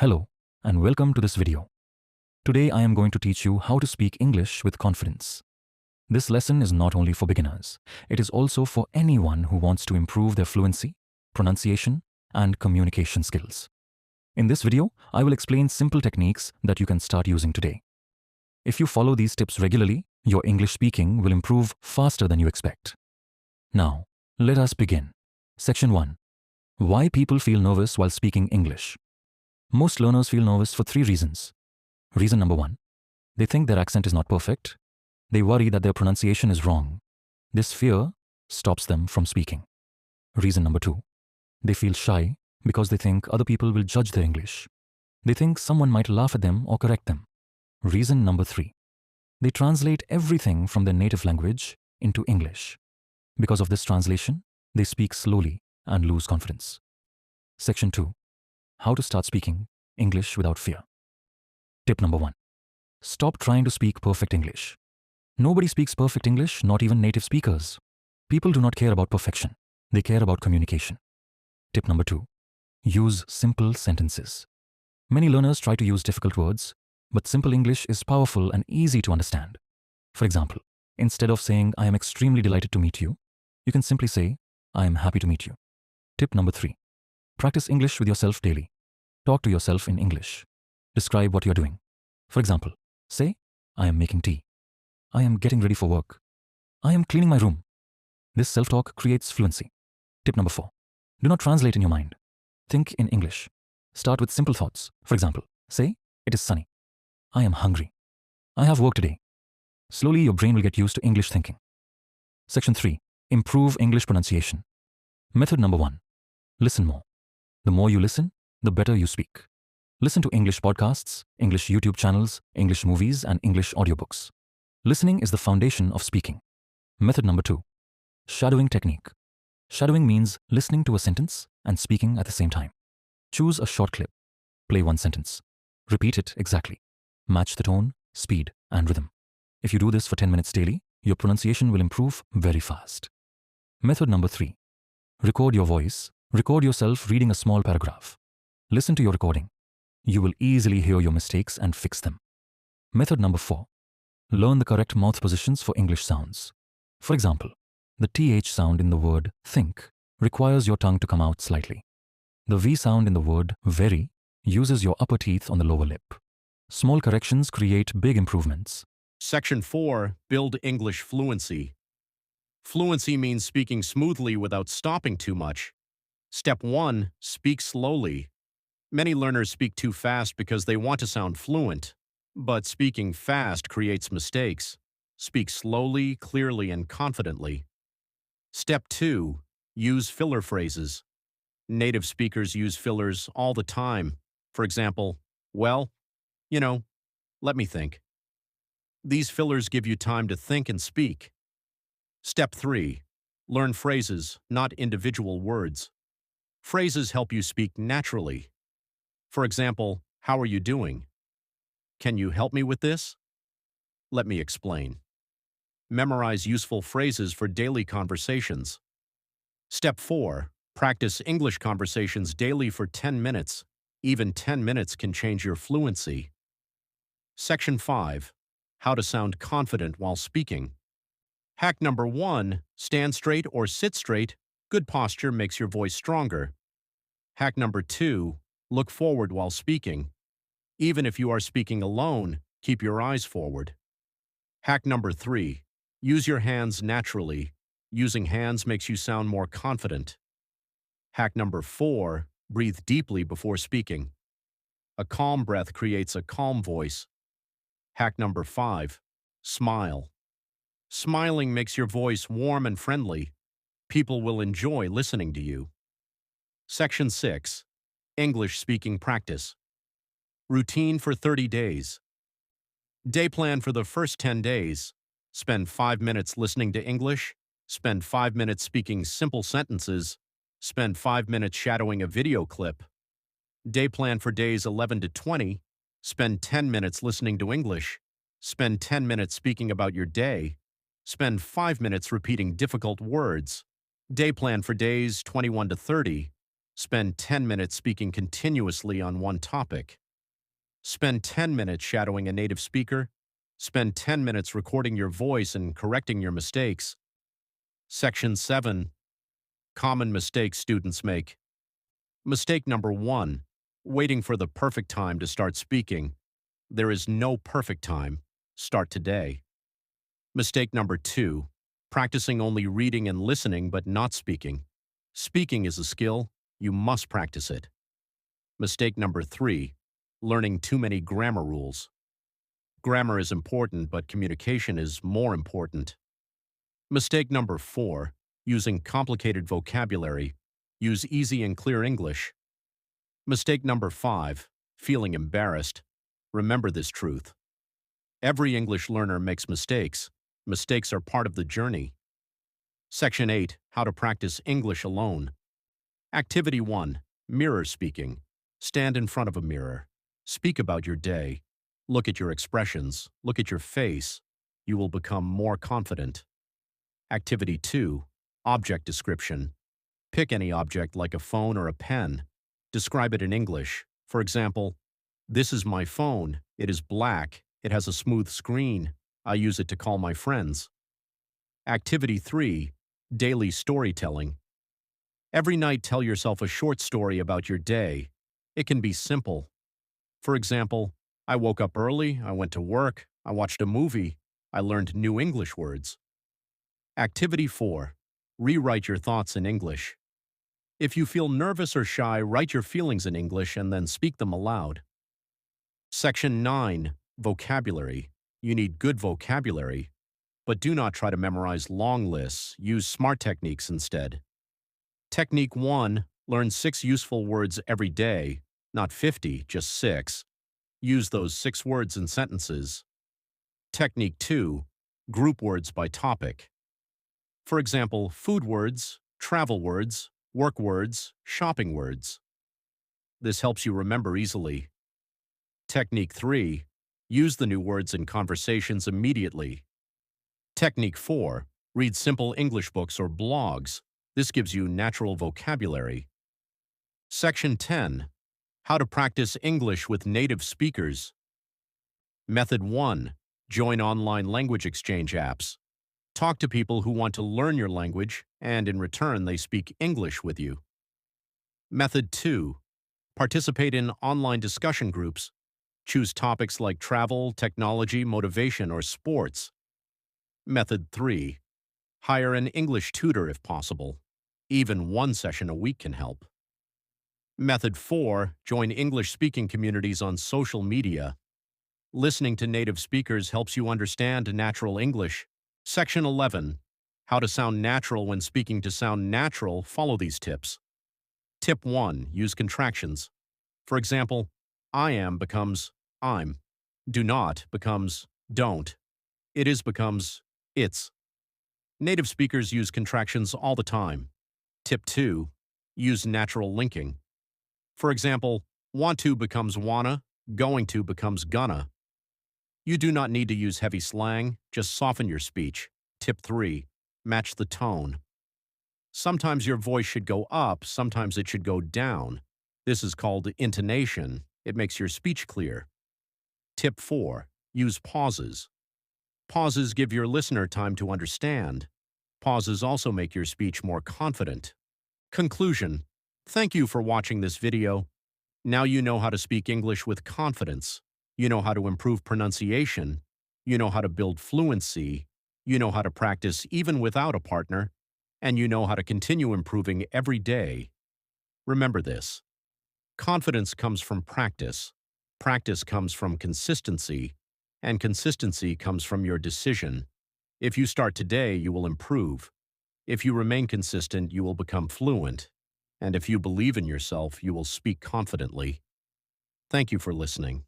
Hello and welcome to this video. Today I am going to teach you how to speak English with confidence. This lesson is not only for beginners, it is also for anyone who wants to improve their fluency, pronunciation, and communication skills. In this video, I will explain simple techniques that you can start using today. If you follow these tips regularly, your English speaking will improve faster than you expect. Now, let us begin. Section 1. Why people feel nervous while speaking English. Most learners feel nervous for 3 reasons. Reason number 1. They think their accent is not perfect. They worry that their pronunciation is wrong. This fear stops them from speaking. Reason number 2. They feel shy because they think other people will judge their English. They think someone might laugh at them or correct them. Reason number 3. They translate everything from their native language into English. Because of this translation, they speak slowly and lose confidence. Section 2. How to start speaking English without fear. Tip number 1. Stop trying to speak perfect English. Nobody speaks perfect English, not even native speakers. People do not care about perfection. They care about communication. Tip number 2. Use simple sentences. Many learners try to use difficult words, but simple English is powerful and easy to understand. For example, instead of saying, "I am extremely delighted to meet you," you can simply say, "I am happy to meet you." Tip number 3. Practice English with yourself daily. Talk to yourself in English. Describe what you are doing. For example, say, "I am making tea. I am getting ready for work. I am cleaning my room." This self-talk creates fluency. Tip number 4. Do not translate in your mind. Think in English. Start with simple thoughts. For example, say, "It is sunny. I am hungry. I have work today." Slowly, your brain will get used to English thinking. Section 3. Improve English pronunciation. Method number 1. Listen more. The more you listen, the better you speak. Listen to English podcasts, English YouTube channels, English movies, and English audiobooks. Listening is the foundation of speaking. Method number 2. Shadowing technique. Shadowing means listening to a sentence and speaking at the same time. Choose a short clip. Play one sentence. Repeat it exactly. Match the tone, speed, and rhythm. If you do this for 10 minutes daily, your pronunciation will improve very fast. Method number 3. Record your voice. Record yourself reading a small paragraph. Listen to your recording. You will easily hear your mistakes and fix them. Method number 4. Learn the correct mouth positions for English sounds. For example, the TH sound in the word think requires your tongue to come out slightly. The V sound in the word very uses your upper teeth on the lower lip. Small corrections create big improvements. Section 4. Build English fluency. Fluency means speaking smoothly without stopping too much. Step 1. Speak slowly. Many learners speak too fast because they want to sound fluent. But speaking fast creates mistakes. Speak slowly, clearly, and confidently. Step 2. Use filler phrases. Native speakers use fillers all the time. For example, "Well, let me think." These fillers give you time to think and speak. Step 3. Learn phrases, not individual words. Phrases help you speak naturally. For example, "How are you doing?" "Can you help me with this?" "Let me explain." Memorize useful phrases for daily conversations. Step 4. Practice English conversations daily for 10 minutes. Even 10 minutes can change your fluency. Section 5. How to sound confident while speaking. Hack number 1. Stand straight or sit straight. Good posture makes your voice stronger. Hack number 2. Look forward while speaking. Even if you are speaking alone, keep your eyes forward. Hack number 3. Use your hands naturally. Using hands makes you sound more confident. Hack number 4. Breathe deeply before speaking. A calm breath creates a calm voice. Hack number 5. Smile. Smiling makes your voice warm and friendly. People will enjoy listening to you. Section 6. English speaking practice. Routine for 30 days. Day plan for the first 10 days. Spend 5 minutes listening to English. Spend 5 minutes speaking simple sentences. Spend 5 minutes shadowing a video clip. Day plan for days 11 to 20. Spend 10 minutes listening to English. Spend 10 minutes speaking about your day. Spend 5 minutes repeating difficult words. Day plan for days 21 to 30. Spend 10 minutes speaking continuously on one topic. Spend 10 minutes shadowing a native speaker. Spend 10 minutes recording your voice and correcting your mistakes. Section 7. Common mistakes students make. Mistake number 1. Waiting for the perfect time to start speaking. There is no perfect time. Start today. Mistake number 2. Practicing only reading and listening but not speaking. Speaking is a skill. You must practice it. Mistake number 3. Learning too many grammar rules. Grammar is important, but communication is more important. Mistake number 4. Using complicated vocabulary. Use easy and clear English. Mistake number 5. Feeling embarrassed. Remember this truth. Every English learner makes mistakes. Mistakes are part of the journey. Section 8. How to practice English alone. Activity 1. Mirror speaking. Stand in front of a mirror. Speak about your day. Look at your expressions. Look at your face. You will become more confident. Activity 2. Object description. Pick any object like a phone or a pen. Describe it in English. For example, this is my phone. It is black. It has a smooth screen. I use it to call my friends. Activity 3. Daily storytelling. Every night tell yourself a short story about your day. It can be simple. For example, I woke up early, I went to work, I watched a movie, I learned new English words. Activity 4. Rewrite your thoughts in English. If you feel nervous or shy, write your feelings in English and then speak them aloud. Section 9. Vocabulary. You need good vocabulary. But do not try to memorize long lists. Use SMART techniques instead. Technique 1. Learn 6 useful words every day. Not 50, just 6. Use those 6 words in sentences. Technique 2. Group words by topic. For example, food words, travel words, work words, shopping words. This helps you remember easily. Technique 3. Use the new words in conversations immediately. Technique 4. Read simple English books or blogs. This gives you natural vocabulary. Section 10. How to practice English with native speakers. Method 1. Join online language exchange apps. Talk to people who want to learn your language, and in return they speak English with you. Method 2. Participate in online discussion groups. Choose topics like travel, technology, motivation, or sports. Method 3. Hire an English tutor if possible. Even one session a week can help. Method 4. Join English-speaking communities on social media. Listening to native speakers helps you understand natural English. Section 11. How to sound natural when speaking. To sound natural, follow these tips. Tip 1. Use contractions. For example, I am becomes I'm. Do not becomes don't. It is becomes it's. Native speakers use contractions all the time. Tip 2. Use natural linking. For example, want to becomes wanna, going to becomes gonna. You do not need to use heavy slang, just soften your speech. Tip 3. Match the tone. Sometimes your voice should go up, sometimes it should go down. This is called intonation. It makes your speech clear. Tip 4. Use pauses. Pauses give your listener time to understand. Pauses also make your speech more confident. Conclusion. Thank you for watching this video. Now you know how to speak English with confidence. You know how to improve pronunciation. You know how to build fluency. You know how to practice even without a partner. And you know how to continue improving every day. Remember this. Confidence comes from practice. Practice comes from consistency. And consistency comes from your decision. If you start today, you will improve. If you remain consistent, you will become fluent. And if you believe in yourself, you will speak confidently. Thank you for listening.